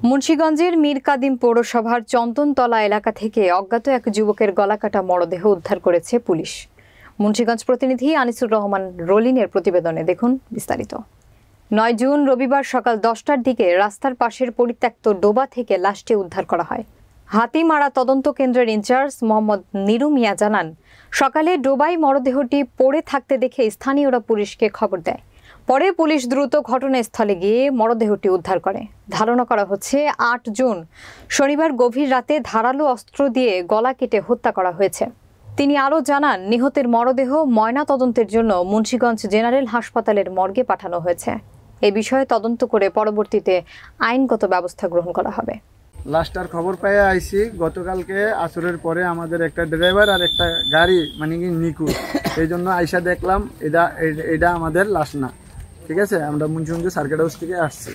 মুন্সিগঞ্জের মীর কাদিম পৌরসভার চন্দনতলা এলাকা থেকে অজ্ঞাত এক যুবকের গলাকাটা মরদেহ উদ্ধার করেছে পুলিশ। মুন্সিগঞ্জ প্রতিনিধি আনিসুর রহমান রলিনের প্রতিবেদনে দেখুন বিস্তারিত। ৯ জুন রবিবার সকাল 10টার দিকে রাস্তার পাশের পরিত্যক্ত ডোবা থেকে লাশটি উদ্ধার করা হয়। হাতিমারা তদন্ত কেন্দ্রের ইনচার্জ মোহাম্মদ নিরু মিয়া জানান, সকালে ডোবায় মরদেহটি পড়ে থাকতে দেখে স্থানীয়রা পুলিশকে খবর দেয়। পরে পুলিশ দ্রুত ঘটনাস্থলে গিয়ে মরদেহটি উদ্ধার করে। ধারণা করা হচ্ছে ৮ জুন শনিবার গভীর রাতে ধারালো অস্ত্র দিয়ে গলা কেটে হত্যা করা হয়েছে। তিনি আরও জানান, নিহতের মরদেহ ময়না তদন্তের জন্য মুন্সিগঞ্জ জেনারেল হাসপাতালের মর্গে পাঠানো হয়েছে। এ বিষয়ে তদন্ত করে পরবর্তীতে আইনগত ব্যবস্থা গ্রহণ করা হবে। লাস্টার খবর পেয়ে আইছি গতকালকে আসরের পরে আমাদের একটা ড্রাইভার আর একটা গাড়ি কি নিখোঁজ। এই জন্য আইসা দেখলাম এটা আমাদের লাশ না। ঠিক আছে, আমরা মুন্সিগঞ্জ সার্কিট হাউস থেকে আসছি।